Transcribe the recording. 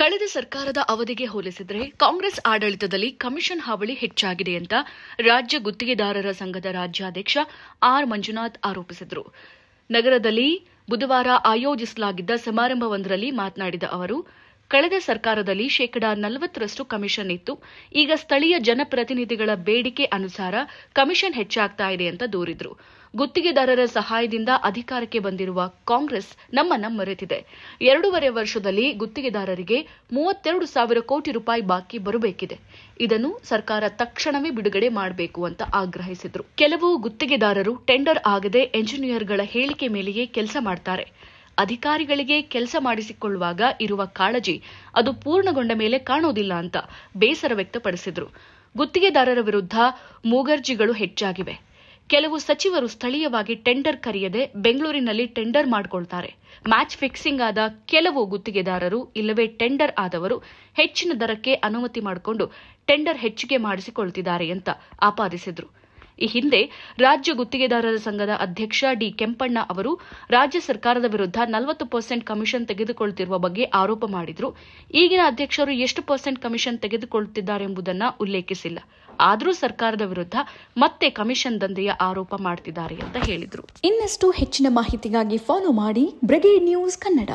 ಕಳೆದ ಸರ್ಕಾರದ ಅವಧಿಗೆ ಹೋಲಿಸಿದರೆ ಕಾಂಗ್ರೆಸ್ ಆಡಳಿತದಲ್ಲಿ ಕಮಿಷನ್ ಹಾವಳಿ ಹೆಚ್ಚಾಗಿದೆ ಅಂತ ರಾಜ್ಯ ಗುತ್ತಿಗೆದಾರರ ಸಂಘದ ರಾಜ್ಯಾಧ್ಯಕ್ಷ ಆರ್ ಮಂಜುನಾಥ್ ಆರೋಪಿಸಿದರು. ನಗರದಲ್ಲಿ ಬುಧವಾರ ಆಯೋಜಿಸಲಾಗಿದ್ದ ಸಮಾರಂಭವೊಂದರಲ್ಲಿ ಮಾತನಾಡಿದ ಅವರು, ಕಳೆದ ಸರ್ಕಾರದಲ್ಲಿ 40% ಕಮಿಷನ್ ಇತ್ತು. ಈಗ ಸ್ಥಳೀಯ ಜನಪ್ರತಿನಿಧಿಗಳ ಬೇಡಿಕೆ ಅನುಸಾರ ಕಮಿಷನ್ ಹೆಚ್ಚಾಗ್ತಾ ಇದೆ ಅಂತ ದೂರಿದ್ರು. ಗುತ್ತಿಗೆದಾರರ ಸಹಾಯದಿಂದ ಅಧಿಕಾರಕ್ಕೆ ಬಂದಿರುವ ಕಾಂಗ್ರೆಸ್ ನಮ್ಮನ್ನ ಮರೆತಿದೆ. 2.5 ವರ್ಷದಲ್ಲಿ ಗುತ್ತಿಗೆದಾರರಿಗೆ 32,000 ಕೋಟಿ ರೂಪಾಯಿ ಬಾಕಿ ಬರಬೇಕಿದೆ. ಇದನ್ನು ಸರ್ಕಾರ ತಕ್ಷಣವೇ ಬಿಡುಗಡೆ ಮಾಡಬೇಕು ಅಂತ ಆಗ್ರಹಿಸಿದ್ರು. ಕೆಲವು ಗುತ್ತಿಗೆದಾರರು ಟೆಂಡರ್ ಆಗದೆ ಎಂಜಿನಿಯರ್ಗಳ ಹೇಳಿಕೆ ಮೇಲೆಯೇ ಕೆಲಸ ಮಾಡ್ತಾರೆ. ಅಧಿಕಾರಿಗಳಿಗೆ ಕೆಲಸ ಮಾಡಿಸಿಕೊಳ್ಳುವಾಗ ಇರುವ ಕಾಳಜಿ ಅದು ಪೂರ್ಣಗೊಂಡ ಮೇಲೆ ಕಾಣೋದಿಲ್ಲ ಅಂತ ಬೇಸರ ವ್ಯಕ್ತಪಡಿಸಿದ್ರು. ಗುತ್ತಿಗೆದಾರರ ವಿರುದ್ಧ ಮೂಗರ್ಜಿಗಳು ಹೆಚ್ಚಾಗಿವೆ. ಕೆಲವು ಸಚಿವರು ಸ್ಥಳೀಯವಾಗಿ ಟೆಂಡರ್ ಕರೆಯದೆ ಬೆಂಗಳೂರಿನಲ್ಲಿ ಟೆಂಡರ್ ಮಾಡಿಕೊಳ್ತಾರೆ. ಮ್ಯಾಚ್ ಫಿಕ್ಸಿಂಗ್ ಆದ ಕೆಲವು ಗುತ್ತಿಗೆದಾರರು ಇಲ್ಲವೇ ಟೆಂಡರ್ ಆದವರು ಹೆಚ್ಚಿನ ದರಕ್ಕೆ ಅನುಮತಿ ಮಾಡಿಕೊಂಡು ಟೆಂಡರ್ ಹೆಚ್ಚಿಗೆ ಮಾಡಿಸಿಕೊಳ್ತಿದ್ದಾರೆ ಅಂತ ಆಪಾದಿಸಿದ್ರು. ಈ ಹಿಂದೆ ರಾಜ್ಯ ಗುತ್ತಿಗೆದಾರರ ಸಂಘದ ಅಧ್ಯಕ್ಷ ಡಿ ಕೆಂಪಣ್ಣ ಅವರು ರಾಜ್ಯ ಸರ್ಕಾರದ ವಿರುದ್ಧ 40% ಕಮಿಷನ್ ತೆಗೆದುಕೊಳ್ಳುತ್ತಿರುವ ಬಗ್ಗೆ ಆರೋಪ ಮಾಡಿದ್ರು. ಈಗಿನ ಅಧ್ಯಕ್ಷರು ಎಷ್ಟು % ಕಮಿಷನ್ ತೆಗೆದುಕೊಳ್ಳುತ್ತಿದ್ದಾರೆಂಬುದನ್ನು ಉಲ್ಲೇಖಿಸಿಲ್ಲ. ಆದರೂ ಸರ್ಕಾರದ ವಿರುದ್ಧ ಮತ್ತೆ ಕಮಿಷನ್ ದಂಧೆಯ ಆರೋಪ ಮಾಡ್ತಿದ್ದಾರೆ ಅಂತ ಹೇಳಿದ್ರು. ಇನ್ನಷ್ಟು ಹೆಚ್ಚಿನ ಮಾಹಿತಿಗಾಗಿ ಫಾಲೋ ಮಾಡಿ ಬ್ರಿಗೇಡ್ ನ್ಯೂಸ್ ಕನ್ನಡ.